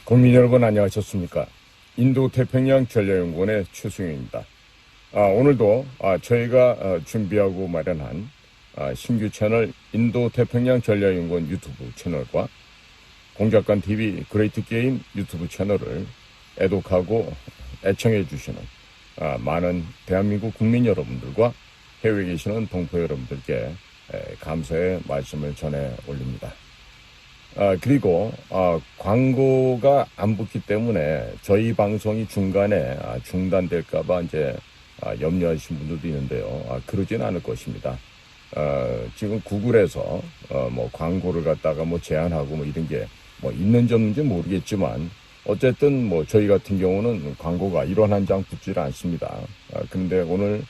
국민 여러분 안녕하셨습니까? 인도태평양 전략연구원의 최승윤입니다. 오늘도 저희가 준비하고 마련한 신규 채널 인도태평양 전략연구원 유튜브 채널과 공작관TV 그레이트게임 유튜브 채널을 애독하고 애청해 주시는 많은 대한민국 국민 여러분들과 해외에 계시는 동포 여러분들께 감사의 말씀을 전해 올립니다. 그리고 광고가 안 붙기 때문에 저희 방송이 중간에 중단될까봐 이제 염려하신 분들도 있는데요. 그러지는 않을 것입니다. 지금 구글에서 뭐 광고를 갖다가 뭐 제한하고 뭐 이런 게 뭐 있는지 없는지 모르겠지만 어쨌든 뭐 저희 같은 경우는 광고가 1원 한 장 붙지를 않습니다. 근데 오늘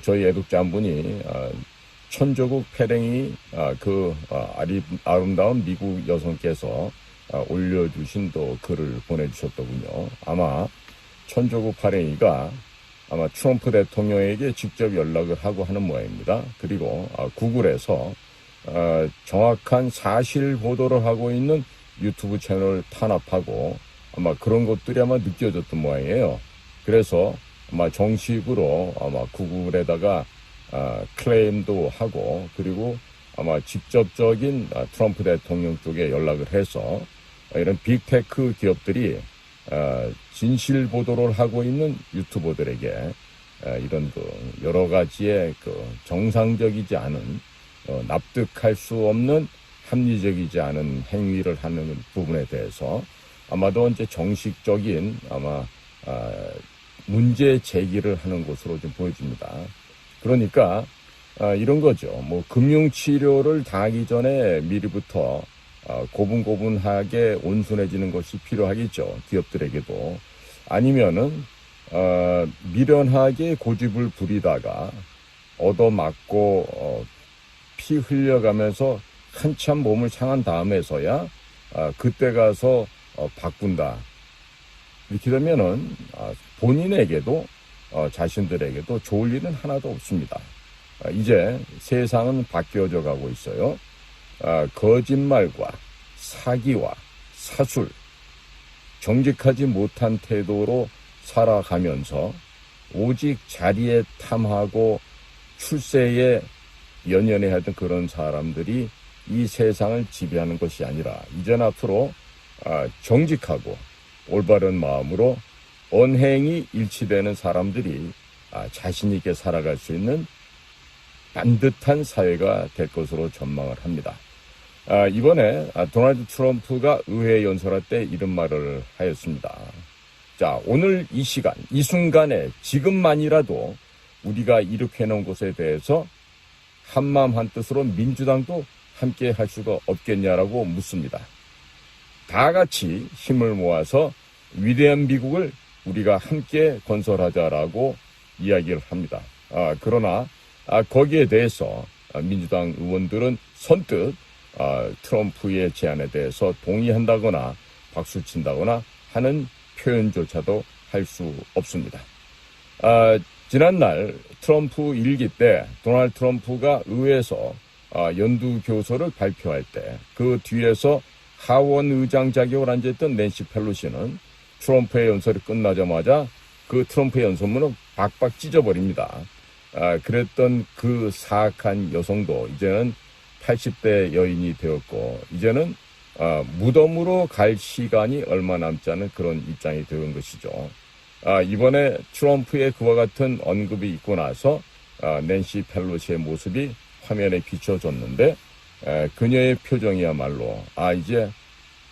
저희 애독자 한 분이 천조국 패랭이 아름다운 미국 여성께서 올려주신 또 글을 보내주셨더군요. 아마 천조국 패랭이가 아마 트럼프 대통령에게 직접 연락을 하고 하는 모양입니다. 그리고 구글에서 정확한 사실 보도를 하고 있는 유튜브 채널을 탄압하고 아마 그런 것들이 아마 느껴졌던 모양이에요. 그래서 아마 정식으로 아마 구글에다가 클레임도 하고 그리고 아마 직접적인 트럼프 대통령 쪽에 연락을 해서 이런 빅테크 기업들이 진실 보도를 하고 있는 유튜버들에게 이런 여러 가지의 정상적이지 않은 납득할 수 없는 합리적이지 않은 행위를 하는 부분에 대해서 아마도 이제 정식적인 문제 제기를 하는 것으로 좀 보여집니다. 그러니까 이런 거죠. 뭐 금융치료를 당하기 전에 미리부터 고분고분하게 온순해지는 것이 필요하겠죠. 기업들에게도. 아니면은 미련하게 고집을 부리다가 얻어맞고 피 흘려가면서 한참 몸을 상한 다음에서야 그때 가서 바꾼다. 이렇게 되면은 본인에게도 자신들에게도 좋을 일은 하나도 없습니다. 이제 세상은 바뀌어져 가고 있어요. 거짓말과 사기와 사술, 정직하지 못한 태도로 살아가면서 오직 자리에 탐하고 출세에 연연해야 하던 그런 사람들이 이 세상을 지배하는 것이 아니라 이젠 앞으로 정직하고 올바른 마음으로 언행이 일치되는 사람들이 자신 있게 살아갈 수 있는 반듯한 사회가 될 것으로 전망을 합니다. 이번에 도널드 트럼프가 의회 연설할 때 이런 말을 하였습니다. 자, 오늘 이 시간, 이 순간에 지금만이라도 우리가 이렇게 해놓은 것에 대해서 한마음 한뜻으로 민주당도 함께 할 수가 없겠냐라고 묻습니다. 다 같이 힘을 모아서 위대한 미국을 우리가 함께 건설하자라고 이야기를 합니다. 그러나 거기에 대해서 민주당 의원들은 선뜻 트럼프의 제안에 대해서 동의한다거나 박수친다거나 하는 표현조차도 할 수 없습니다. 지난날 트럼프 일기 때 도널드 트럼프가 의회에서 연두교서를 발표할 때 그 뒤에서 하원 의장 자격을 앉아있던 낸시 펠로시는 트럼프의 연설이 끝나자마자 그 트럼프의 연설문을 박박 찢어버립니다. 그랬던 그 사악한 여성도 이제는 80대 여인이 되었고 이제는 무덤으로 갈 시간이 얼마 남지 않은 그런 입장이 되는 것이죠. 이번에 트럼프의 그와 같은 언급이 있고 나서 낸시 펠로시의 모습이 화면에 비춰졌는데 그녀의 표정이야말로 이제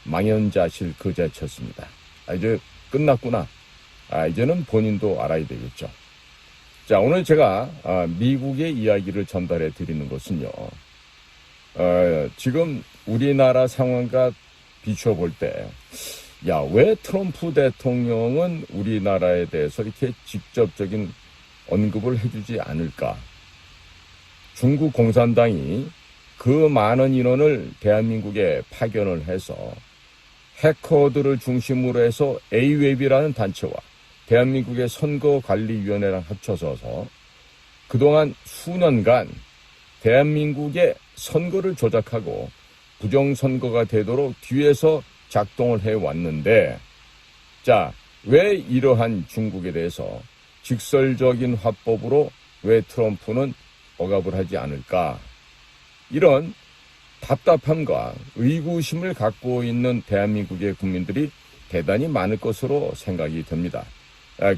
망연자실 그 자체였습니다. 이제 끝났구나. 이제는 본인도 알아야 되겠죠. 자, 오늘 제가 미국의 이야기를 전달해 드리는 것은요. 지금 우리나라 상황과 비춰볼 때 왜 트럼프 대통령은 우리나라에 대해서 이렇게 직접적인 언급을 해주지 않을까? 중국 공산당이 그 많은 인원을 대한민국에 파견을 해서 해커들을 중심으로 해서 A웹이라는 단체와 대한민국의 선거관리위원회랑 합쳐서서 그동안 수년간 대한민국의 선거를 조작하고 부정선거가 되도록 뒤에서 작동을 해왔는데, 자, 왜 이러한 중국에 대해서 직설적인 화법으로 왜 트럼프는 억압을 하지 않을까? 이런 답답함과 의구심을 갖고 있는 대한민국의 국민들이 대단히 많을 것으로 생각이 듭니다.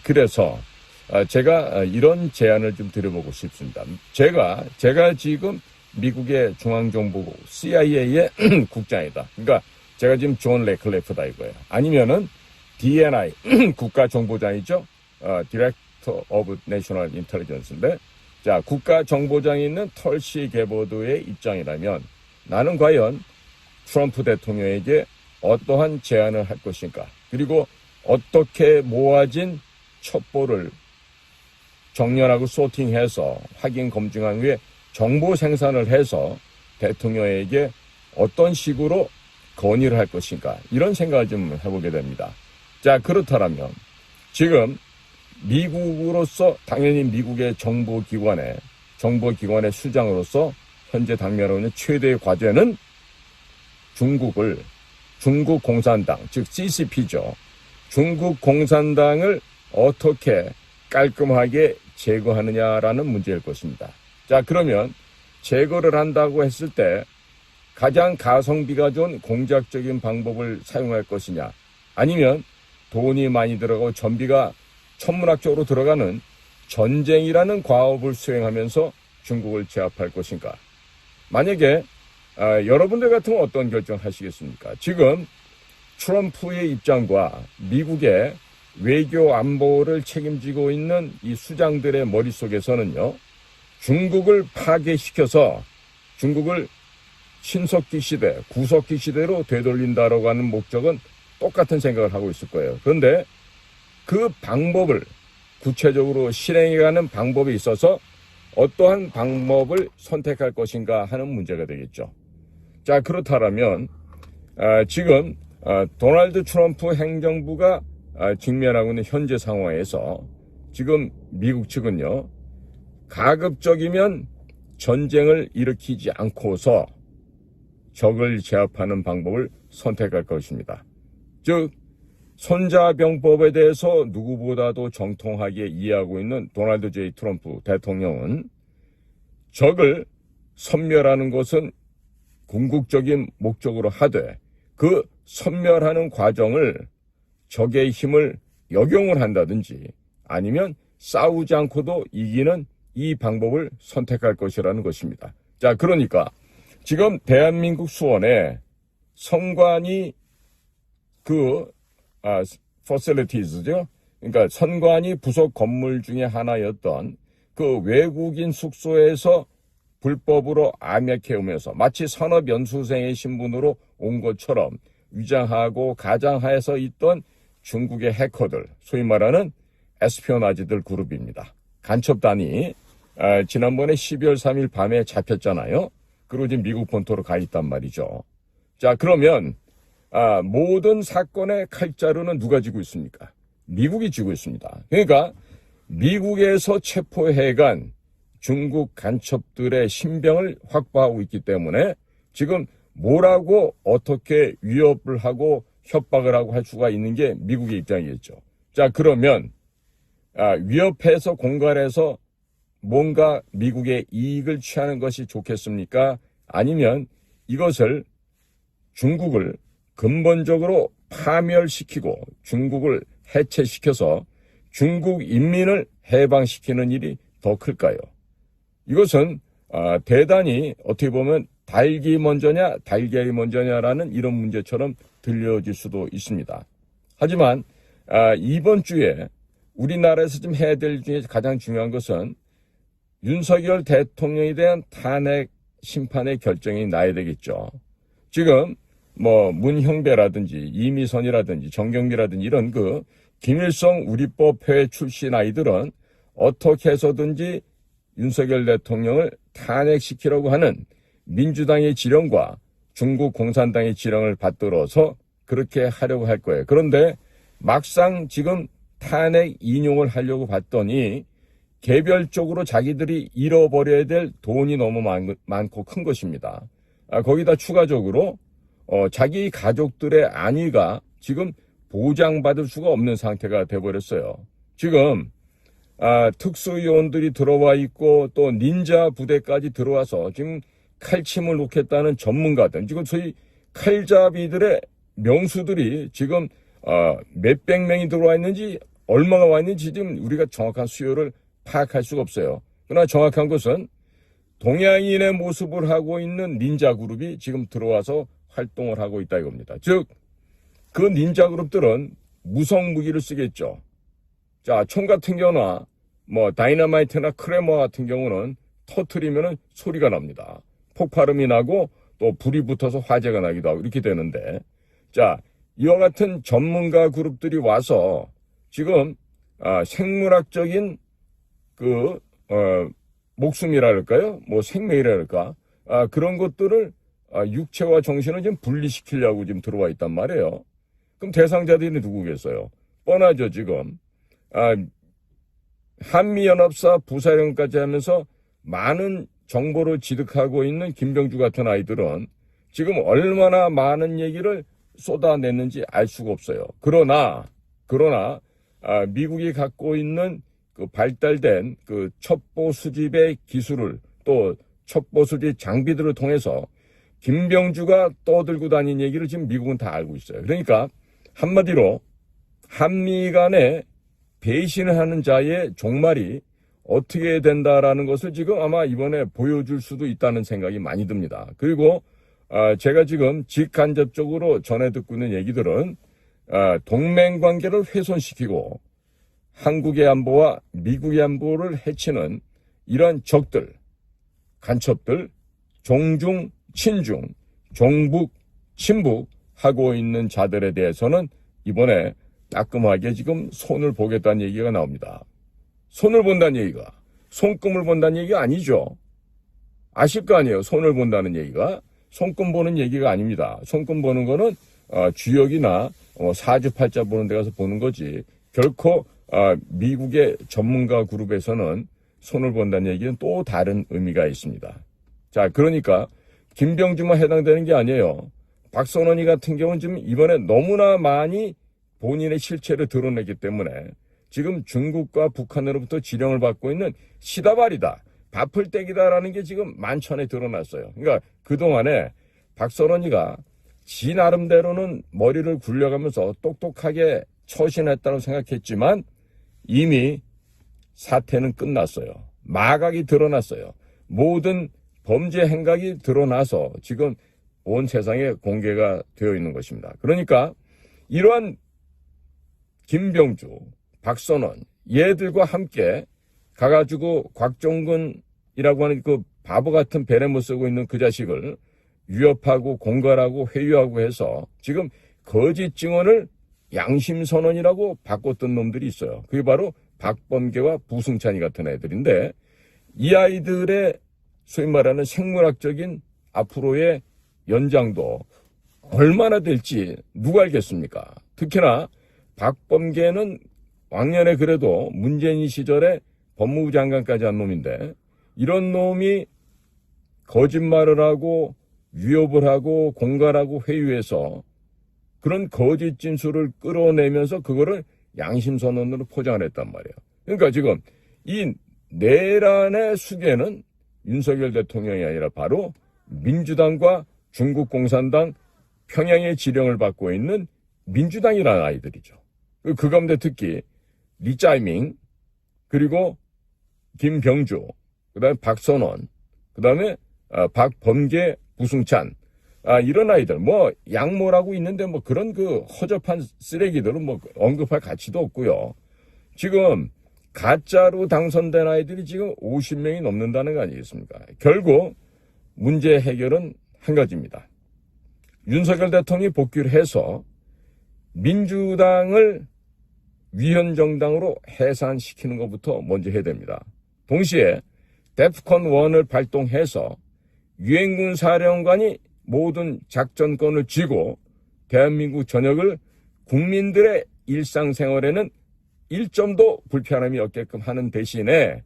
그래서 제가 이런 제안을 좀 드려보고 싶습니다. 제가 지금 미국의 중앙정보국 CIA의 국장이다. 그러니까 제가 지금 존 레클레프다 이거예요. 아니면은 DNI 국가정보장이죠. Director of National Intelligence인데, 자, 국가정보장이 있는 털시 게버드의 입장이라면 나는 과연 트럼프 대통령에게 어떠한 제안을 할 것인가? 그리고 어떻게 모아진 첩보를 정렬하고 소팅해서 확인 검증한 후에 정보 생산을 해서 대통령에게 어떤 식으로 건의를 할 것인가? 이런 생각을 좀 해보게 됩니다. 자, 그렇다면 지금 미국으로서 당연히 미국의 정보기관의 수장으로서 현재 당면하고 있는 최대의 과제는 중국 공산당, 즉 CCP죠. 중국 공산당을 어떻게 깔끔하게 제거하느냐라는 문제일 것입니다. 자, 그러면 제거를 한다고 했을 때 가장 가성비가 좋은 공작적인 방법을 사용할 것이냐, 아니면 돈이 많이 들어가고 전비가 천문학적으로 들어가는 전쟁이라는 과업을 수행하면서 중국을 제압할 것인가? 만약에 여러분들 같으면 어떤 결정을 하시겠습니까? 지금 트럼프의 입장과 미국의 외교 안보를 책임지고 있는 이 수장들의 머릿속에서는요, 중국을 파괴시켜서 중국을 신석기 시대, 구석기 시대로 되돌린다라고 하는 목적은 똑같은 생각을 하고 있을 거예요. 그런데 그 방법을 구체적으로 실행해가는 방법에 있어서 어떠한 방법을 선택할 것인가 하는 문제가 되겠죠. 자, 그렇다면 지금 도널드 트럼프 행정부가 직면하고 있는 현재 상황에서 지금 미국 측은요, 가급적이면 전쟁을 일으키지 않고서 적을 제압하는 방법을 선택할 것입니다. 즉, 손자병법에 대해서 누구보다도 정통하게 이해하고 있는 도널드 J. 트럼프 대통령은 적을 섬멸하는 것은 궁극적인 목적으로 하되 그 섬멸하는 과정을 적의 힘을 역용을 한다든지 아니면 싸우지 않고도 이기는 이 방법을 선택할 것이라는 것입니다. 자, 그러니까 지금 대한민국 수원에 선관위 facilities죠. 그러니까 선관위 부속 건물 중에 하나였던 그 외국인 숙소에서 불법으로 암약해오면서 마치 산업연수생의 신분으로 온 것처럼 위장하고 가장하에서 있던 중국의 해커들, 소위 말하는 에스피오나지들 그룹입니다. 간첩단이 지난번에 12월 3일 밤에 잡혔잖아요. 그리고 지금 미국 본토로 가 있단 말이죠. 자, 그러면 모든 사건의 칼자루는 누가 쥐고 있습니까? 미국이 쥐고 있습니다. 그러니까 미국에서 체포해간 중국 간첩들의 신병을 확보하고 있기 때문에 지금 뭐라고 어떻게 위협을 하고 협박을 하고 할 수가 있는 게 미국의 입장이겠죠. 자, 그러면 위협해서 공갈해서 뭔가 미국의 이익을 취하는 것이 좋겠습니까? 아니면 이것을 중국을 근본적으로 파멸시키고 중국을 해체시켜서 중국 인민을 해방시키는 일이 더 클까요? 이것은 대단히 어떻게 보면 닭이 먼저냐 달걀이 먼저냐라는 이런 문제처럼 들려질 수도 있습니다. 하지만 이번 주에 우리나라에서 좀 해야 될 중에 가장 중요한 것은 윤석열 대통령에 대한 탄핵 심판의 결정이 나야 되겠죠. 지금 문형배라든지 이미선이라든지 정경미라든지 이런 김일성 우리법회 출신 아이들은 어떻게 해서든지 윤석열 대통령을 탄핵시키려고 하는 민주당의 지령과 중국 공산당의 지령을 받들어서 그렇게 하려고 할 거예요. 그런데 막상 지금 탄핵 인용을 하려고 봤더니 개별적으로 자기들이 잃어버려야 될 돈이 너무 많고 큰 것입니다. 거기다 추가적으로 자기 가족들의 안위가 지금 보장받을 수가 없는 상태가 돼버렸어요. 지금 특수요원들이 들어와 있고 또 닌자 부대까지 들어와서 지금 칼침을 놓겠다는 전문가들, 지금 소위 칼잡이들의 명수들이 지금 몇백 명이 들어와 있는지 얼마가 와 있는지 지금 우리가 정확한 수요를 파악할 수가 없어요. 그러나 정확한 것은 동양인의 모습을 하고 있는 닌자 그룹이 지금 들어와서 활동을 하고 있다 이겁니다. 즉, 그 닌자 그룹들은 무성 무기를 쓰겠죠. 자, 총 같은 경우나 뭐 다이너마이트나 크레머 같은 경우는 터트리면은 소리가 납니다. 폭발음이 나고 또 불이 붙어서 화재가 나기도 하고 이렇게 되는데, 자, 이와 같은 전문가 그룹들이 와서 지금 생물학적인 목숨이랄까요? 뭐 생명이랄까? 그런 것들을 육체와 정신을 좀 분리시키려고 지금 들어와 있단 말이에요. 그럼 대상자들이 누구겠어요? 뻔하죠, 지금. 한미연합사 부사령까지 하면서 많은 정보를 취득하고 있는 김병주 같은 아이들은 지금 얼마나 많은 얘기를 쏟아냈는지 알 수가 없어요. 그러나 미국이 갖고 있는 그 발달된 그 첩보 수집의 기술을 또 첩보 수집 장비들을 통해서 김병주가 떠들고 다닌 얘기를 지금 미국은 다 알고 있어요. 그러니까 한마디로 한미 간에 배신을 하는 자의 종말이 어떻게 된다라는 것을 지금 아마 이번에 보여줄 수도 있다는 생각이 많이 듭니다. 그리고 제가 지금 직간접적으로 전해 듣고 있는 얘기들은 동맹관계를 훼손시키고 한국의 안보와 미국의 안보를 해치는 이런 적들, 간첩들, 종중, 친중, 종북, 친북 하고 있는 자들에 대해서는 이번에 따끔하게 지금 손을 보겠다는 얘기가 나옵니다. 손을 본다는 얘기가 손금을 본다는 얘기가 아니죠. 아실 거 아니에요. 손을 본다는 얘기가 손금 보는 얘기가 아닙니다. 손금 보는 거는 주역이나 사주팔자 보는 데 가서 보는 거지, 결코 미국의 전문가 그룹에서는 손을 본다는 얘기는 또 다른 의미가 있습니다. 자, 그러니까 김병주만 해당되는 게 아니에요. 박선원이 같은 경우는 지금 이번에 너무나 많이 본인의 실체를 드러내기 때문에 지금 중국과 북한으로부터 지령을 받고 있는 시다발이다, 바풀떼기다라는 게 지금 만천에 드러났어요. 그러니까 그동안에 박선원이가 지 나름대로는 머리를 굴려가면서 똑똑하게 처신했다고 생각했지만 이미 사태는 끝났어요. 마각이 드러났어요. 모든 범죄 행각이 드러나서 지금 온 세상에 공개가 되어 있는 것입니다. 그러니까 이러한 김병주, 박선원 얘들과 함께 가가지고 곽종근이라고 하는 그 바보 같은 베레모 쓰고 있는 그 자식을 위협하고 공갈하고 회유하고 해서 지금 거짓 증언을 양심선언이라고 바꿨던 놈들이 있어요. 그게 바로 박범계와 부승찬이 같은 애들인데, 이 아이들의 소위 말하는 생물학적인 앞으로의 연장도 얼마나 될지 누가 알겠습니까? 특히나 박범계는 왕년에 그래도 문재인 시절에 법무부 장관까지 한 놈인데, 이런 놈이 거짓말을 하고 위협을 하고 공갈하고 회유해서 그런 거짓 진술을 끌어내면서 그거를 양심선언으로 포장을 했단 말이에요. 그러니까 지금 이 내란의 수괴는 윤석열 대통령이 아니라 바로 민주당과 중국 공산당 평양의 지령을 받고 있는 민주당이라는 아이들이죠. 그 가운데 특히 리짜이밍, 그리고 김병주, 그다음에 박선원, 그다음에 박범계, 부승찬, 이런 아이들, 뭐 양모라고 있는데 뭐 그런 그 허접한 쓰레기들은 뭐 언급할 가치도 없고요. 지금 가짜로 당선된 아이들이 지금 50명이 넘는다는 거 아니겠습니까? 결국 문제 해결은 한 가지입니다. 윤석열 대통령이 복귀를 해서 민주당을 위헌정당으로 해산시키는 것부터 먼저 해야 됩니다. 동시에 데프콘1을 발동해서 유엔군 사령관이 모든 작전권을 쥐고 대한민국 전역을 국민들의 일상생활에는 1점도 불편함이 없게끔 하는 대신에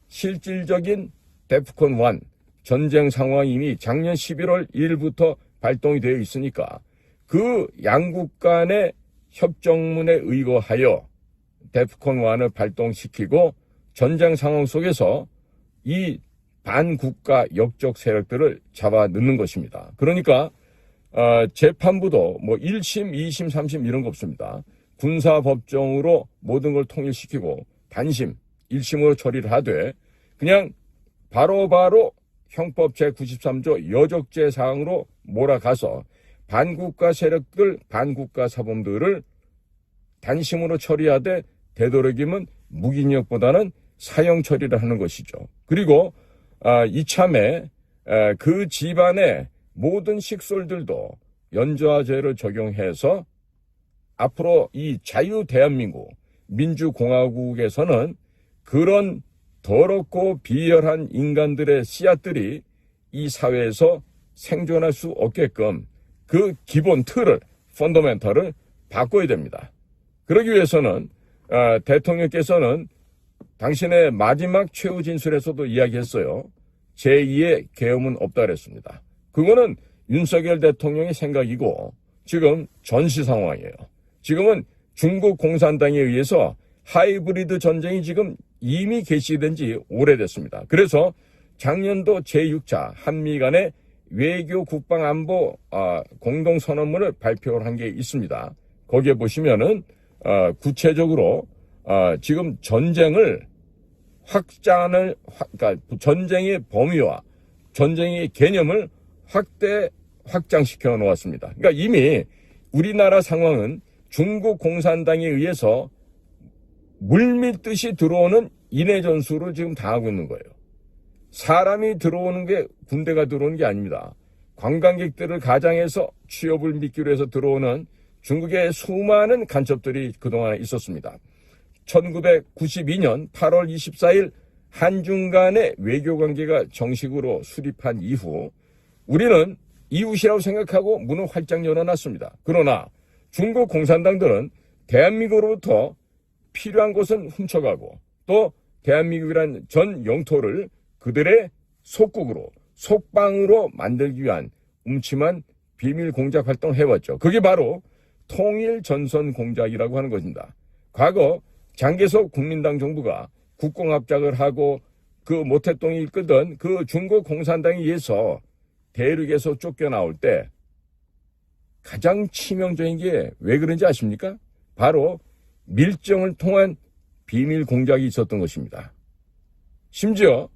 실질적인 데프콘1 전쟁 상황이 이미 작년 11월 1일부터 발동이 되어 있으니까 그 양국 간의 협정문에 의거하여 데프콘 1을 발동시키고 전쟁 상황 속에서 이 반국가 역적 세력들을 잡아 넣는 것입니다. 그러니까 재판부도 뭐 1심, 2심, 3심 이런 거 없습니다. 군사법정으로 모든 걸 통일시키고 단심, 1심으로 처리를 하되 그냥 바로바로 형법 제93조 여적죄 사항으로 몰아가서 반국가 세력들, 반국가 사범들을 단심으로 처리하되 되도록이면 무기징역보다는 사형 처리를 하는 것이죠. 그리고 이참에 그 집안의 모든 식솔들도 연좌죄를 적용해서 앞으로 이 자유 대한민국 민주공화국에서는 그런 더럽고 비열한 인간들의 씨앗들이 이 사회에서 생존할 수 없게끔 그 기본 틀을, 펀더멘털을 바꿔야 됩니다. 그러기 위해서는 대통령께서는 당신의 마지막 최후 진술에서도 이야기했어요. 제2의 계엄은 없다 그랬습니다. 그거는 윤석열 대통령의 생각이고 지금 전시 상황이에요. 지금은 중국 공산당에 의해서 하이브리드 전쟁이 지금 이미 개시된 지 오래됐습니다. 그래서 작년도 제6차 한미 간의 외교 국방 안보 공동선언문을 발표한 게 있습니다. 거기에 보시면은 구체적으로 지금 전쟁을 그러니까 전쟁의 범위와 전쟁의 개념을 확장시켜 놓았습니다. 그러니까 이미 우리나라 상황은 중국 공산당에 의해서 물밀듯이 들어오는 인해 전술을 지금 당하고 있는 거예요. 사람이 들어오는 게 군대가 들어오는 게 아닙니다. 관광객들을 가장해서 취업을 미끼로 해서 들어오는 중국의 수많은 간첩들이 그동안 있었습니다. 1992년 8월 24일 한중 간의 외교관계가 정식으로 수립한 이후 우리는 이웃이라고 생각하고 문을 활짝 열어놨습니다. 그러나 중국 공산당들은 대한민국으로부터 필요한 곳은 훔쳐가고 또 대한민국이란 전 영토를 그들의 속국으로 속방으로 만들기 위한 음침한 비밀 공작 활동을 해왔죠. 그게 바로 통일전선 공작이라고 하는 것입니다. 과거 장개석 국민당 정부가 국공합작을 하고 그 모태똥이 이끌던 그 중국 공산당에 의해서 대륙에서 쫓겨나올 때 가장 치명적인 게 왜 그런지 아십니까? 바로 밀정을 통한 비밀 공작이 있었던 것입니다. 심지어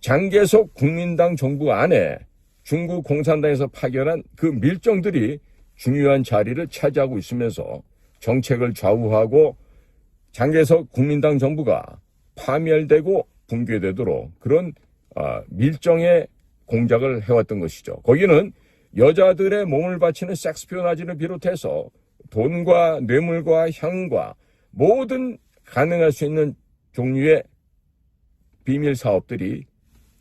장개석 국민당 정부 안에 중국 공산당에서 파견한 그 밀정들이 중요한 자리를 차지하고 있으면서 정책을 좌우하고 장개석 국민당 정부가 파멸되고 붕괴되도록 그런 밀정의 공작을 해왔던 것이죠. 거기는 여자들의 몸을 바치는 섹스피오나지를 비롯해서 돈과 뇌물과 향과 모든 가능할 수 있는 종류의 비밀 사업들이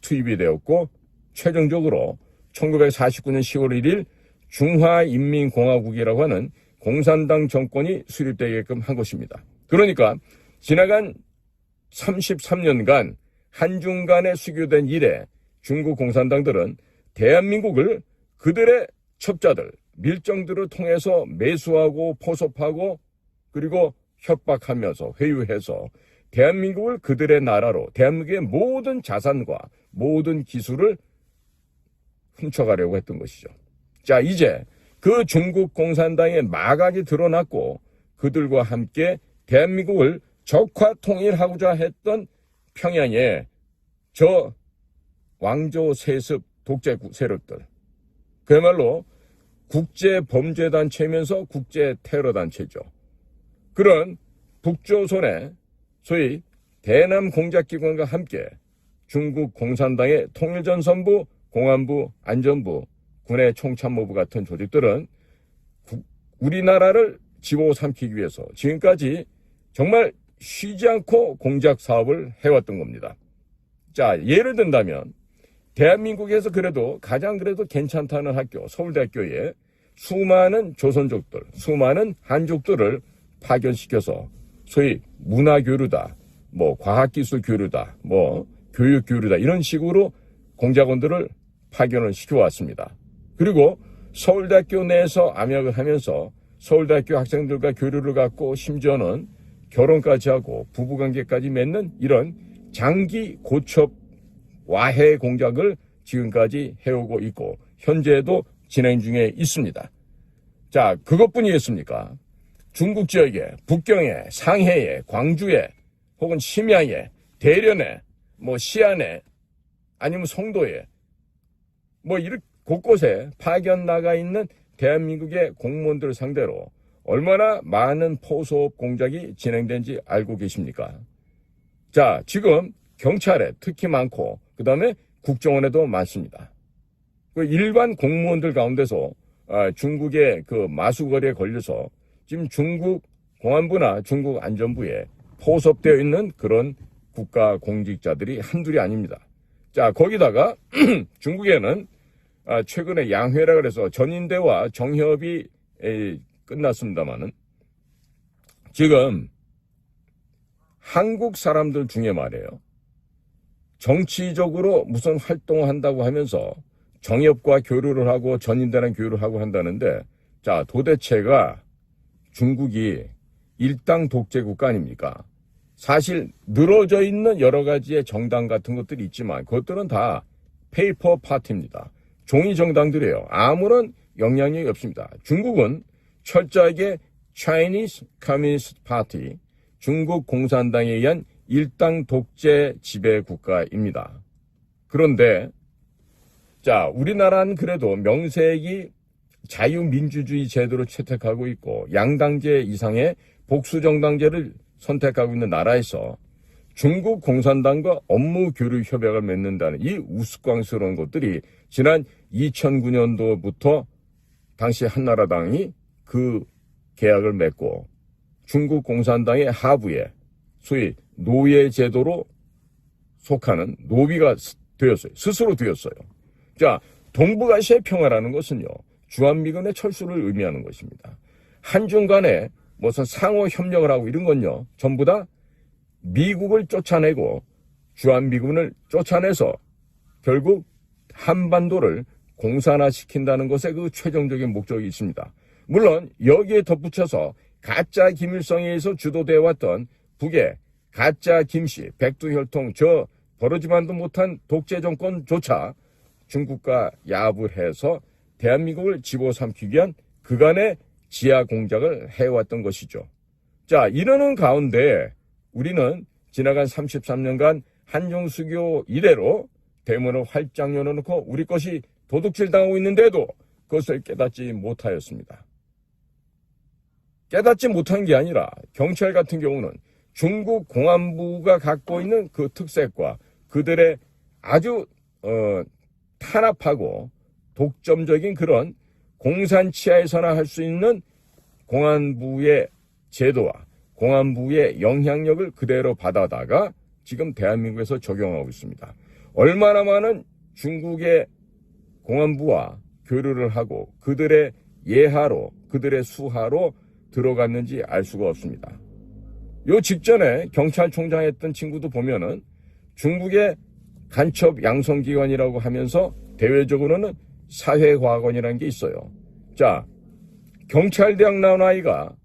투입이 되었고 최종적으로 1949년 10월 1일 중화인민공화국이라고 하는 공산당 정권이 수립되게끔 한 것입니다. 그러니까 지나간 33년간 한중 간에 수교된 이래 중국 공산당들은 대한민국을 그들의 첩자들, 밀정들을 통해서 매수하고 포섭하고 그리고 협박하면서 회유해서 대한민국을 그들의 나라로 대한민국의 모든 자산과 모든 기술을 훔쳐가려고 했던 것이죠. 자, 이제 그 중국 공산당의 마각이 드러났고 그들과 함께 대한민국을 적화 통일하고자 했던 평양의 저 왕조 세습 독재 세력들, 그야말로 국제범죄단체면서 국제테러단체죠. 그런 북조선의 소위 대남 공작기관과 함께 중국 공산당의 통일전선부, 공안부, 안전부, 군의 총참모부 같은 조직들은 우리나라를 집어삼키기 위해서 지금까지 정말 쉬지 않고 공작 사업을 해왔던 겁니다. 자, 예를 든다면 대한민국에서 가장 괜찮다는 학교, 서울대학교에 수많은 조선족들, 수많은 한족들을 파견시켜서 소위 문화교류다, 과학기술교류다, 교육교류다 이런 식으로 공작원들을 파견을 시켜왔습니다. 그리고 서울대학교 내에서 암약을 하면서 서울대학교 학생들과 교류를 갖고 심지어는 결혼까지 하고 부부관계까지 맺는 이런 장기 고첩 와해 공작을 지금까지 해오고 있고 현재도 진행 중에 있습니다. 자, 그것뿐이겠습니까? 중국 지역에, 북경에, 상해에, 광주에, 혹은 심야에, 대련에, 시안에, 아니면 송도에, 이렇게 곳곳에 파견 나가 있는 대한민국의 공무원들을 상대로 얼마나 많은 포섭 공작이 진행된지 알고 계십니까? 자, 지금 경찰에 특히 많고, 그 다음에 국정원에도 많습니다. 그 일반 공무원들 가운데서 중국의 그 마수거리에 걸려서 지금 중국 공안부나 중국 안전부에 포섭되어 있는 그런 국가 공직자들이 한둘이 아닙니다. 자, 거기다가 중국에는 최근에 양회라 그래서 전인대와 정협이 끝났습니다만은 지금 한국 사람들 중에 말이에요. 정치적으로 무슨 활동을 한다고 하면서 정협과 교류를 하고 전인대랑 교류를 하고 한다는데, 자, 도대체가 중국이 일당 독재 국가 아닙니까? 사실 늘어져 있는 여러 가지의 정당 같은 것들이 있지만 그것들은 다 페이퍼 파티입니다. 종이 정당들이에요. 아무런 영향력이 없습니다. 중국은 철저하게 Chinese Communist Party, 중국 공산당에 의한 일당 독재 지배 국가입니다. 그런데 자, 우리나라는 그래도 명색이 자유민주주의 제도를 채택하고 있고 양당제 이상의 복수정당제를 선택하고 있는 나라에서 중국 공산당과 업무 교류 협약을 맺는다는 이 우스꽝스러운 것들이 지난 2009년도부터 당시 한나라당이 그 계약을 맺고 중국 공산당의 하부에 소위 노예 제도로 속하는 노비가 되었어요. 스스로 되었어요. 자, 동북아시아의 평화라는 것은요, 주한미군의 철수를 의미하는 것입니다. 한중 간에 무슨 상호 협력을 하고 이런 건요, 전부 다 미국을 쫓아내고 주한미군을 쫓아내서 결국 한반도를 공산화시킨다는 것에 그 최종적인 목적이 있습니다. 물론 여기에 덧붙여서 가짜 김일성에 의해서 주도되어 왔던 북의 가짜 김씨, 백두혈통 저 버러지만도 못한 독재 정권조차 중국과 야합을 해서 대한민국을 집어삼키기 위한 그간의 지하 공작을 해왔던 것이죠. 자, 이러는 가운데 우리는 지나간 33년간 한중수교 이래로 대문을 활짝 열어놓고 우리 것이 도둑질 당하고 있는데도 그것을 깨닫지 못하였습니다. 깨닫지 못한 게 아니라 경찰 같은 경우는 중국 공안부가 갖고 있는 그 특색과 그들의 아주 탄압하고 독점적인 그런 공산 치하에서나 할 수 있는 공안부의 제도와 공안부의 영향력을 그대로 받아다가 지금 대한민국에서 적용하고 있습니다. 얼마나 많은 중국의 공안부와 교류를 하고 그들의 예하로 그들의 수하로 들어갔는지 알 수가 없습니다. 요 직전에 경찰총장 했던 친구도 보면은 중국의 간첩 양성기관이라고 하면서 대외적으로는 사회과학원이라는 게 있어요. 자, 경찰대학 나온 아이가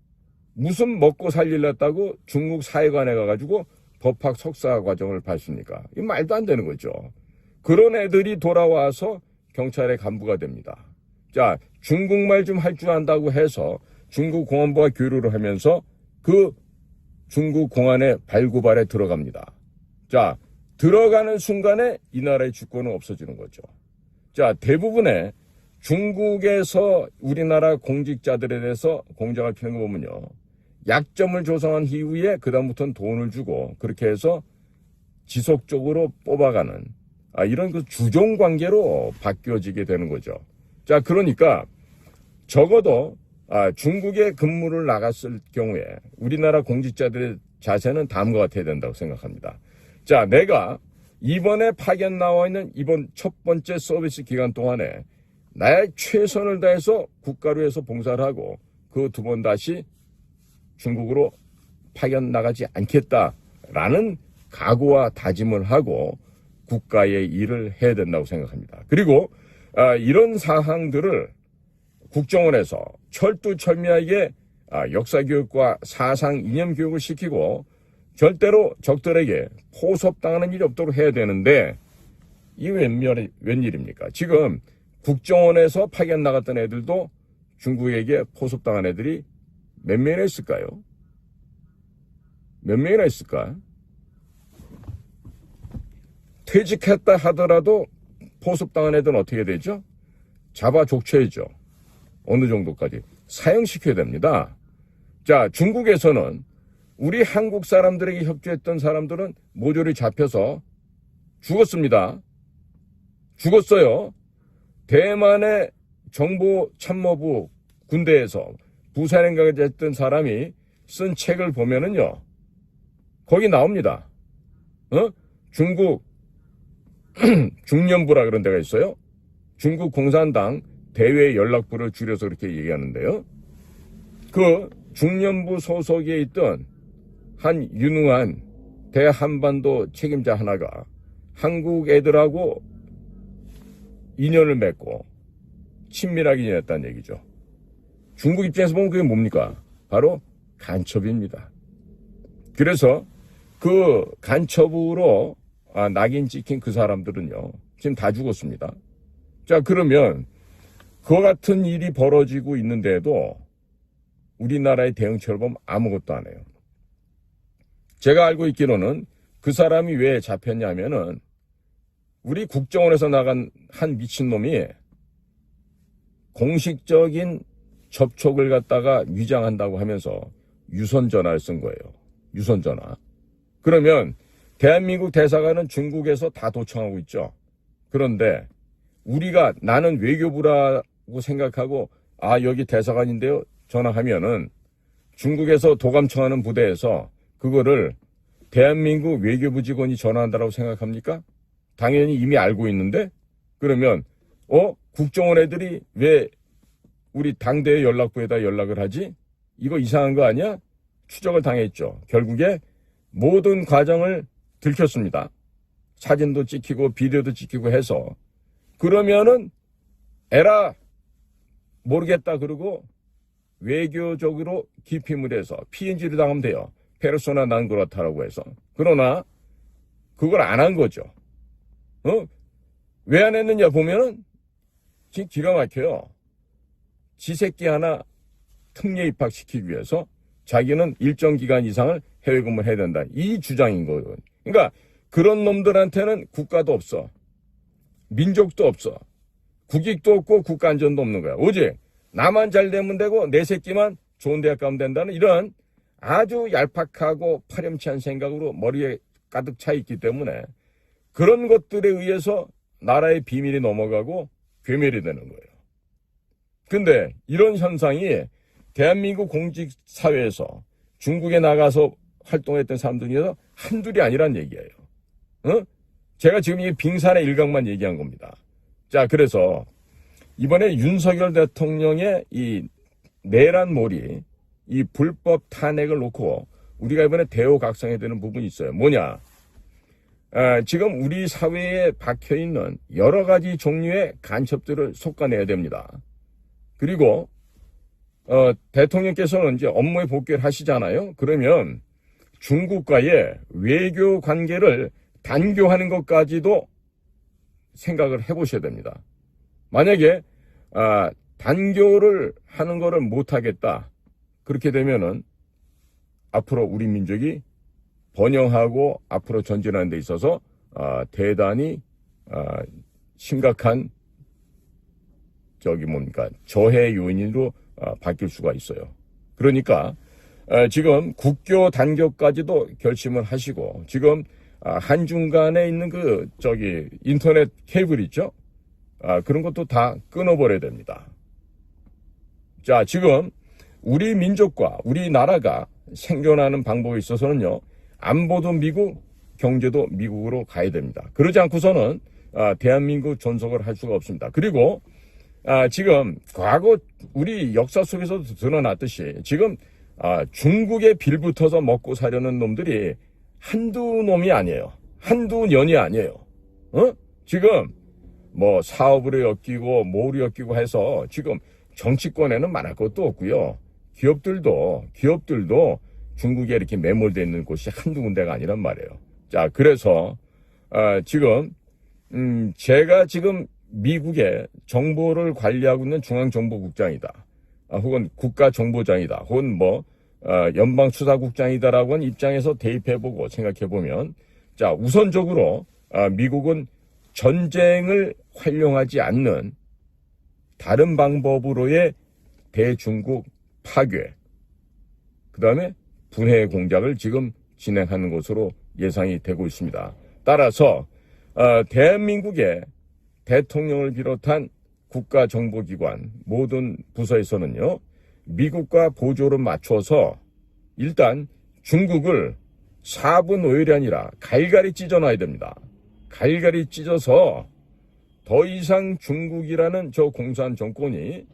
무슨 먹고 살릴랬다고 중국 사회관에 가가지고 법학 석사 과정을 밟습니까? 이 말도 안 되는 거죠. 그런 애들이 돌아와서 경찰의 간부가 됩니다. 자, 중국말 좀 할 줄 안다고 해서 중국 공안부와 교류를 하면서 그 중국 공안의 발구발에 들어갑니다. 자, 들어가는 순간에 이 나라의 주권은 없어지는 거죠. 자, 대부분의 중국에서 우리나라 공직자들에 대해서 공작을 피는 거 보면요, 약점을 조성한 이후에 그다음부터는 돈을 주고 그렇게 해서 지속적으로 뽑아가는 이런 그 주종 관계로 바뀌어지게 되는 거죠. 자, 그러니까 적어도 중국에 근무를 나갔을 경우에 우리나라 공직자들의 자세는 다음과 같아야 된다고 생각합니다. 자, 내가 이번에 파견 나와 있는 이번 첫 번째 서비스 기간 동안에 나의 최선을 다해서 국가를 위해서 봉사를 하고 그 두 번 다시 중국으로 파견 나가지 않겠다라는 각오와 다짐을 하고 국가의 일을 해야 된다고 생각합니다. 그리고 이런 사항들을 국정원에서 철두철미하게 역사교육과 사상 이념 교육을 시키고 절대로 적들에게 포섭당하는 일이 없도록 해야 되는데 이게 웬일입니까? 지금 국정원에서 파견 나갔던 애들도 중국에게 포섭당한 애들이 몇 명이나 있을까요? 몇 명이나 있을까? 퇴직했다 하더라도 포섭당한 애들은 어떻게 되죠? 잡아 족쳐야죠. 어느 정도까지 사형시켜야 됩니다. 자, 중국에서는 우리 한국 사람들에게 협조했던 사람들은 모조리 잡혀서 죽었습니다. 죽었어요. 대만의 정보참모부 군대에서 부사령관까지 했던 사람이 쓴 책을 보면은요, 거기 나옵니다. 중국 중년부라 그런 데가 있어요. 중국 공산당 대외 연락부를 줄여서 그렇게 얘기하는데요. 그 중년부 소속에 있던 한 유능한 대한반도 책임자 하나가 한국 애들하고 인연을 맺고 친밀하게 지냈다는 얘기죠. 중국 입장에서 보면 그게 뭡니까? 바로 간첩입니다. 그래서 그 간첩으로 낙인 찍힌 그 사람들은요, 지금 다 죽었습니다. 자, 그러면 그와 같은 일이 벌어지고 있는데도 우리나라의 대응처를 보면 아무것도 안 해요. 제가 알고 있기로는 그 사람이 왜 잡혔냐면은 우리 국정원에서 나간 한 미친놈이 공식적인 접촉을 갖다가 위장한다고 하면서 유선전화를 쓴 거예요. 유선전화. 그러면 대한민국 대사관은 중국에서 다 도청하고 있죠. 그런데 우리가 나는 외교부라고 생각하고 여기 대사관인데요 전화하면은 중국에서 도감청하는 부대에서 그거를 대한민국 외교부 직원이 전화한다라고 생각합니까? 당연히 이미 알고 있는데 그러면 국정원 애들이 왜 우리 당대의 연락부에다 연락을 하지? 이거 이상한 거 아니야? 추적을 당했죠. 결국에 모든 과정을 들켰습니다. 사진도 찍히고 비디오도 찍히고 해서 그러면은 에라 모르겠다 그러고 외교적으로 기피물 해서 피인지를 당하면 돼요. 페르소나 난 그렇다라고 해서. 그러나 그걸 안 한 거죠. 왜 안 했느냐 보면은 지금 기가 막혀요. 지 새끼 하나 특례 입학시키기 위해서 자기는 일정 기간 이상을 해외 근무를 해야 된다. 이 주장인 거예요. 그러니까 그런 놈들한테는 국가도 없어. 민족도 없어. 국익도 없고 국가 안전도 없는 거야. 오직 나만 잘 되면 되고 내 새끼만 좋은 대학 가면 된다는 이런 아주 얄팍하고 파렴치한 생각으로 머리에 가득 차 있기 때문에 그런 것들에 의해서 나라의 비밀이 넘어가고 괴멸이 되는 거예요. 근데 이런 현상이 대한민국 공직사회에서 중국에 나가서 활동했던 사람들 중에서 한둘이 아니란 얘기예요. 제가 지금 이 빙산의 일각만 얘기한 겁니다. 자, 그래서 이번에 윤석열 대통령의 이 내란몰이 이 불법 탄핵을 놓고 우리가 이번에 대우각성해야 되는 부분이 있어요. 뭐냐? 지금 우리 사회에 박혀있는 여러 가지 종류의 간첩들을 솎아내야 됩니다. 그리고 대통령께서는 이제 업무에 복귀를 하시잖아요. 그러면 중국과의 외교 관계를 단교하는 것까지도 생각을 해보셔야 됩니다. 만약에 단교를 하는 거를 못하겠다. 그렇게 되면은 앞으로 우리 민족이 번영하고 앞으로 전진하는 데 있어서 대단히 심각한 저해 요인으로 바뀔 수가 있어요. 그러니까 지금 국교 단교까지도 결심을 하시고 지금 한중간에 있는 인터넷 케이블 있죠? 그런 것도 다 끊어버려야 됩니다. 자, 지금 우리 민족과 우리나라가 생존하는 방법에 있어서는요, 안보도 미국, 경제도 미국으로 가야 됩니다. 그러지 않고서는 대한민국 존속을 할 수가 없습니다. 그리고 지금 과거 우리 역사 속에서도 드러났듯이 지금 중국에 빌붙어서 먹고 사려는 놈들이 한두 놈이 아니에요. 한두 년이 아니에요. 지금 뭐 사업으로 엮이고 뭐로 엮이고 해서 지금 정치권에는 말할 것도 없고요. 기업들도 중국에 이렇게 매몰되어 있는 곳이 한두 군데가 아니란 말이에요. 자, 그래서 지금 제가 지금 미국의 정보를 관리하고 있는 중앙정보국장이다. 혹은 국가정보장이다. 혹은 연방수사국장이다라고 하는 입장에서 대입해보고 생각해보면, 자, 우선적으로 미국은 전쟁을 활용하지 않는 다른 방법으로의 대중국 파괴, 그 다음에 분해 공작을 지금 진행하는 것으로 예상이 되고 있습니다. 따라서 대한민국의 대통령을 비롯한 국가정보기관 모든 부서에서는요, 미국과 보조를 맞춰서 일단 중국을 4분 5일이 아니라 갈갈이 찢어놔야 됩니다. 갈갈이 찢어서 더 이상 중국이라는 저 공산 정권이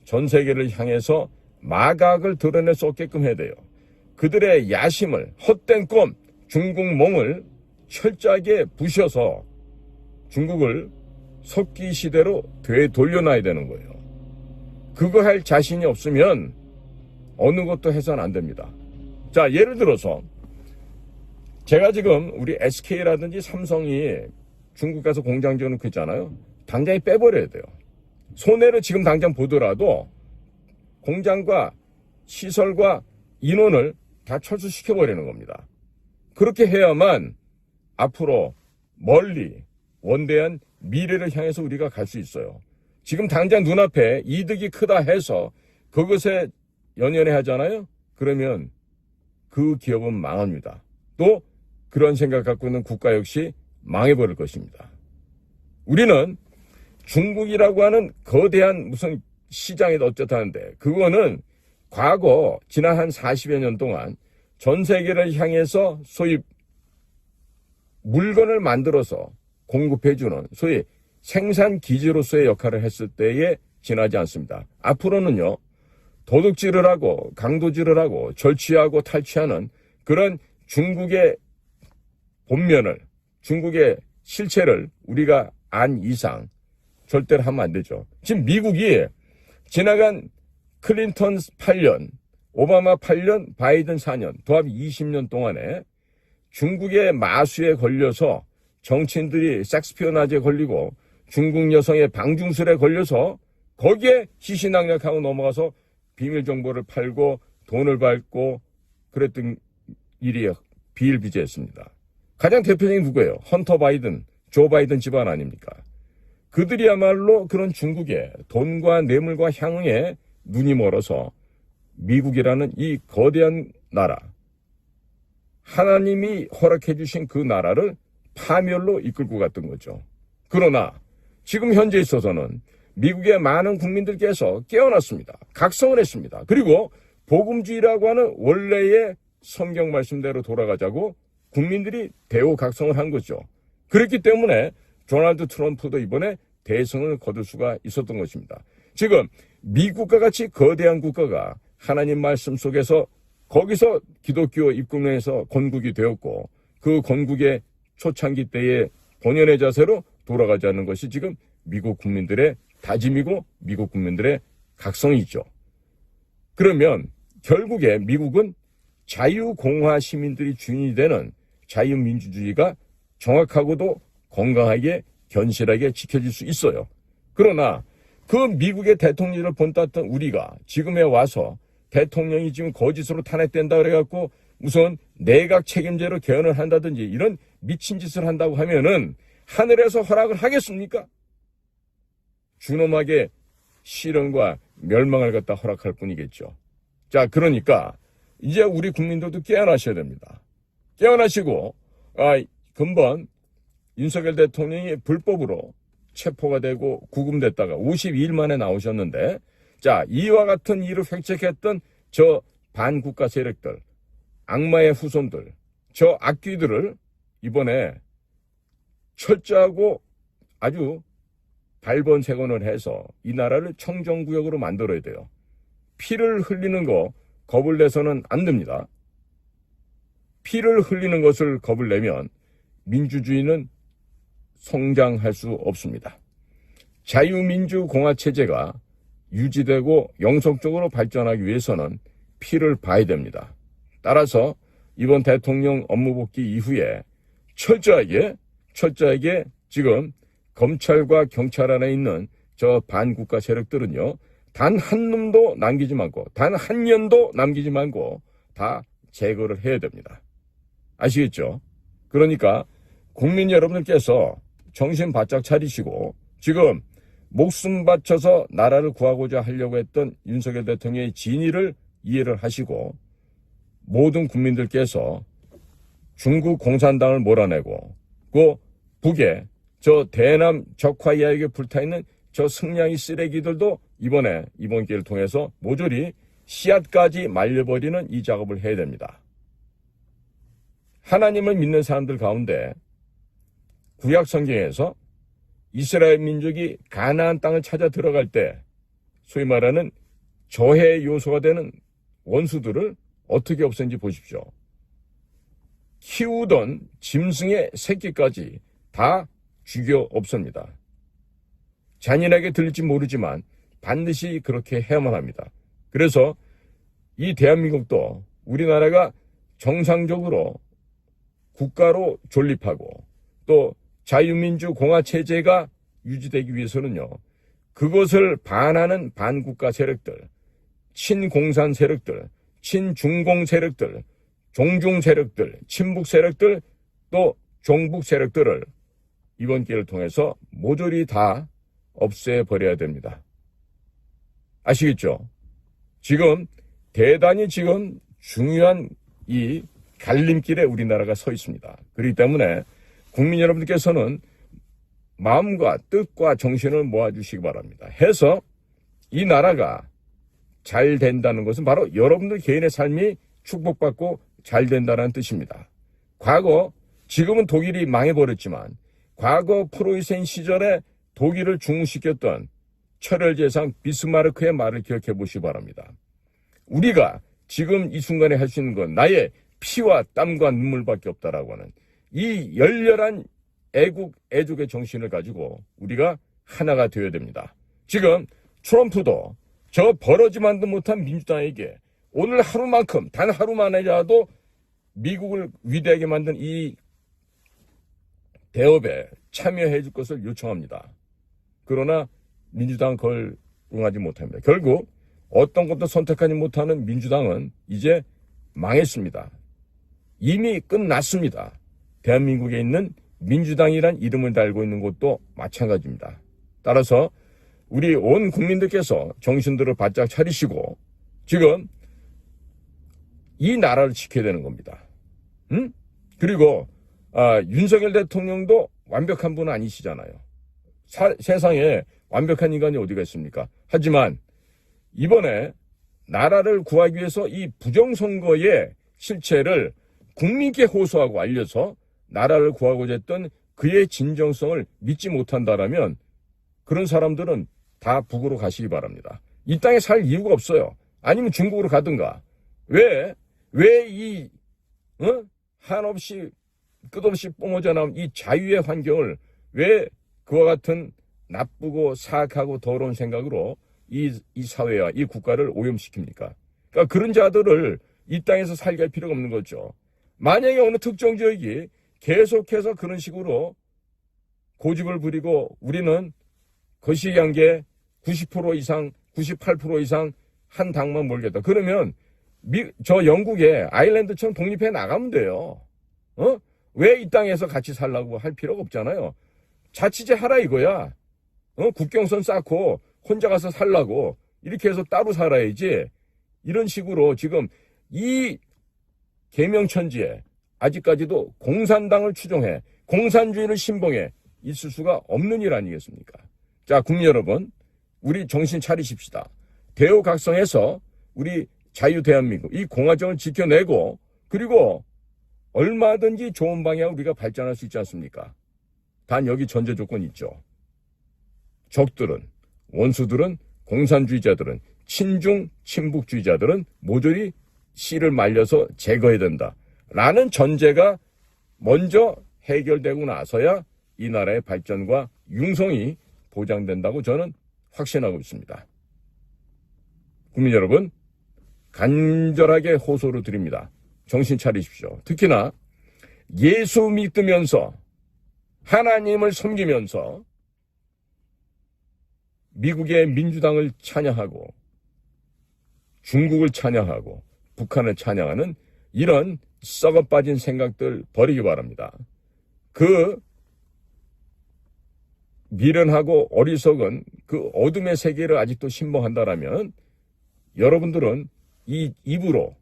전 세계를 향해서 마각을 드러낼 수 없게끔 해야 돼요. 그들의 야심을, 헛된 꿈, 중국몽을 철저하게 부셔서 중국을 석기 시대로 되돌려놔야 되는 거예요. 그거 할 자신이 없으면 어느 것도 해서는 안 됩니다. 자, 예를 들어서 제가 지금 우리 SK라든지 삼성이 중국 가서 공장 지어놓고 있잖아요. 당장에 빼버려야 돼요. 손해를 지금 당장 보더라도 공장과 시설과 인원을 다 철수시켜버리는 겁니다. 그렇게 해야만 앞으로 멀리 원대한 미래를 향해서 우리가 갈 수 있어요. 지금 당장 눈앞에 이득이 크다 해서 그것에 연연해 하잖아요. 그러면 그 기업은 망합니다. 또 그런 생각 갖고 있는 국가 역시 망해버릴 것입니다. 우리는 중국이라고 하는 거대한 무슨 시장에도 어쩌다는데 그거는 과거 지난 한 40여 년 동안 전 세계를 향해서 소위 물건을 만들어서 공급해주는 소위 생산기지로서의 역할을 했을 때에 지나지 않습니다. 앞으로는요, 도둑질을 하고 강도질을 하고 절취하고 탈취하는 그런 중국의 본면을, 중국의 실체를 우리가 안 이상 절대로 하면 안 되죠. 지금 미국이 지나간 클린턴 8년, 오바마 8년, 바이든 4년, 도합 20년 동안에 중국의 마수에 걸려서 정치인들이 섹스피어나지에 걸리고 중국 여성의 방중술에 걸려서 거기에 희신낙력하고 넘어가서 비밀 정보를 팔고 돈을 받고 그랬던 일이 비일비재했습니다. 가장 대표적인 누구예요? 헌터 바이든, 조 바이든 집안 아닙니까? 그들이야말로 그런 중국의 돈과 뇌물과 향응에 눈이 멀어서 미국이라는 이 거대한 나라, 하나님이 허락해 주신 그 나라를 파멸로 이끌고 갔던 거죠. 그러나 지금 현재 있어서는 미국의 많은 국민들께서 깨어났습니다. 각성을 했습니다. 그리고 복음주의라고 하는 원래의 성경 말씀대로 돌아가자고 국민들이 대우 각성을 한 거죠. 그렇기 때문에 도널드 트럼프도 이번에 대승을 거둘 수가 있었던 것입니다. 지금 미국과 같이 거대한 국가가 하나님 말씀 속에서 거기서 기독교 입국론에서 건국이 되었고 그 건국의 초창기 때의 본연의 자세로 돌아가지 않는 것이 지금 미국 국민들의 다짐이고 미국 국민들의 각성이죠. 그러면 결국에 미국은 자유공화 시민들이 주인이 되는 자유민주주의가 정확하고도 건강하게 견실하게 지켜질 수 있어요. 그러나 그 미국의 대통령을 본땄던 우리가 지금에 와서 대통령이 지금 거짓으로 탄핵된다 그래갖고 우선 내각 책임제로 개헌을 한다든지 이런 미친 짓을 한다고 하면은 하늘에서 허락을 하겠습니까? 준엄하게 실현과 멸망을 갖다 허락할 뿐이겠죠. 자, 그러니까 이제 우리 국민들도 깨어나셔야 됩니다. 깨어나시고 근본 윤석열 대통령이 불법으로 체포가 되고 구금됐다가 52일 만에 나오셨는데 자, 이와 같은 일을 획책했던 저 반국가 세력들, 악마의 후손들, 저 악귀들을 이번에 철저하고 아주 발본색원을 해서 이 나라를 청정구역으로 만들어야 돼요. 피를 흘리는 거 겁을 내서는 안 됩니다. 피를 흘리는 것을 겁을 내면 민주주의는 성장할 수 없습니다. 자유민주공화체제가 유지되고 영속적으로 발전하기 위해서는 피를 봐야 됩니다. 따라서 이번 대통령 업무 복귀 이후에 철저하게 지금 검찰과 경찰 안에 있는 저 반국가 세력들은요, 단 한 놈도 남기지 말고, 단 한 년도 남기지 말고 다 제거를 해야 됩니다. 아시겠죠? 그러니까 국민 여러분들께서 정신 바짝 차리시고, 지금 목숨 바쳐서 나라를 구하고자 하려고 했던 윤석열 대통령의 진의를 이해를 하시고, 모든 국민들께서 중국 공산당을 몰아내고, 그 북에 저 대남 적화 이야기에 불타있는 저 승냥이 쓰레기들도 이번 기회를 통해서 모조리 씨앗까지 말려버리는 이 작업을 해야 됩니다. 하나님을 믿는 사람들 가운데 구약 성경에서 이스라엘 민족이 가나안 땅을 찾아 들어갈 때 소위 말하는 저해 요소가 되는 원수들을 어떻게 없앤지 보십시오. 키우던 짐승의 새끼까지 다 죽여 없습니다. 잔인하게 들릴지 모르지만 반드시 그렇게 해야만 합니다. 그래서 이 대한민국도 우리나라가 정상적으로 국가로 존립하고 또 자유민주 공화 체제가 유지되기 위해서는요, 그것을 반하는 반국가 세력들, 친공산 세력들, 친중공 세력들, 종중 세력들, 친북 세력들, 또 종북 세력들을 이번 기회를 통해서 모조리 다 없애버려야 됩니다. 아시겠죠? 지금 대단히 중요한 이 갈림길에 우리나라가 서 있습니다. 그렇기 때문에 국민 여러분들께서는 마음과 뜻과 정신을 모아주시기 바랍니다. 해서 이 나라가 잘 된다는 것은 바로 여러분들 개인의 삶이 축복받고 잘 된다는 뜻입니다. 지금은 독일이 망해버렸지만 과거 프로이센 시절에 독일을 중흥시켰던 철혈제상 비스마르크의 말을 기억해 보시기 바랍니다. 우리가 지금 이 순간에 할 수 있는 건 나의 피와 땀과 눈물밖에 없다라고 하는 이 열렬한 애족의 정신을 가지고 우리가 하나가 되어야 됩니다. 지금 트럼프도 저 버러지만도 못한 민주당에게 오늘 하루만큼 단 하루만이라도 미국을 위대하게 만든 이 대업에 참여해 줄 것을 요청합니다. 그러나 민주당은 그걸 응하지 못합니다. 결국 어떤 것도 선택하지 못하는 민주당은 이제 망했습니다. 이미 끝났습니다. 대한민국에 있는 민주당이란 이름을 달고 있는 곳도 마찬가지입니다. 따라서 우리 온 국민들께서 정신들을 바짝 차리시고 지금 이 나라를 지켜야 되는 겁니다. 그리고 윤석열 대통령도 완벽한 분은 아니시잖아요. 세상에 완벽한 인간이 어디가 있습니까? 하지만 이번에 나라를 구하기 위해서 이 부정선거의 실체를 국민께 호소하고 알려서 나라를 구하고자 했던 그의 진정성을 믿지 못한다라면 그런 사람들은 다 북으로 가시기 바랍니다. 이 땅에 살 이유가 없어요. 아니면 중국으로 가든가. 왜 한없이 끝없이 뿜어져 나온 이 자유의 환경을 왜 그와 같은 나쁘고 사악하고 더러운 생각으로 이 사회와 이 국가를 오염시킵니까? 그러니까 그런 자들을 이 땅에서 살게 할 필요가 없는 거죠. 만약에 어느 특정 지역이 계속해서 그런 식으로 고집을 부리고 우리는 거시기한게 90% 이상, 98% 이상 한 당만 몰겠다. 그러면 저 영국의 아일랜드처럼 독립해 나가면 돼요. 왜 이 땅에서 같이 살라고 할 필요가 없잖아요. 자치제 하라 이거야. 국경선 쌓고 혼자 가서 살라고 이렇게 해서 따로 살아야지. 이런 식으로 지금 이 계명천지에 아직까지도 공산당을 추종해 공산주의를 신봉해 있을 수가 없는 일 아니겠습니까? 자, 국민 여러분, 우리 정신 차리십시다. 대우각성해서 우리 자유 대한민국 이 공화정을 지켜내고 그리고 얼마든지 좋은 방향으로 우리가 발전할 수 있지 않습니까? 단 여기 전제 조건이 있죠. 적들은, 원수들은, 공산주의자들은, 친중, 친북주의자들은 모조리 씨를 말려서 제거해야 된다. 라는 전제가 먼저 해결되고 나서야 이 나라의 발전과 융성이 보장된다고 저는 확신하고 있습니다. 국민 여러분, 간절하게 호소를 드립니다. 정신 차리십시오. 특히나 예수 믿으면서 하나님을 섬기면서 미국의 민주당을 찬양하고 중국을 찬양하고 북한을 찬양하는 이런 썩어빠진 생각들 버리기 바랍니다. 그 미련하고 어리석은 그 어둠의 세계를 아직도 신봉한다라면 여러분들은 이 입으로,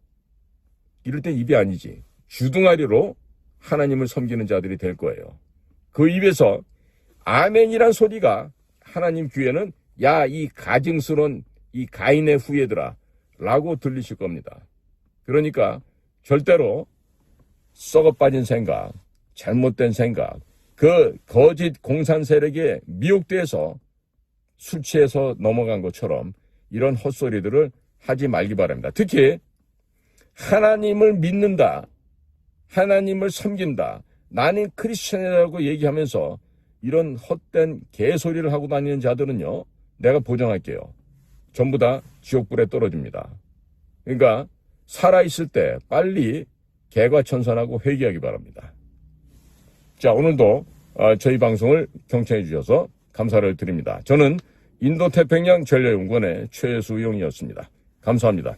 이럴 때 입이 아니지, 주둥아리로 하나님을 섬기는 자들이 될 거예요. 그 입에서 아멘이란 소리가 하나님 귀에는 야, 이 가증스러운 이 가인의 후예들아 라고 들리실 겁니다. 그러니까 절대로 썩어빠진 생각, 잘못된 생각, 그 거짓 공산 세력에 미혹돼서 술 취해서 넘어간 것처럼 이런 헛소리들을 하지 말기 바랍니다. 특히 하나님을 믿는다, 하나님을 섬긴다, 나는 크리스천이라고 얘기하면서 이런 헛된 개소리를 하고 다니는 자들은요, 내가 보장할게요. 전부 다 지옥불에 떨어집니다. 그러니까 살아있을 때 빨리 개과천선하고 회개하기 바랍니다. 자, 오늘도 저희 방송을 경청해 주셔서 감사를 드립니다. 저는 인도태평양 전략연구원의 최수용이었습니다. 감사합니다.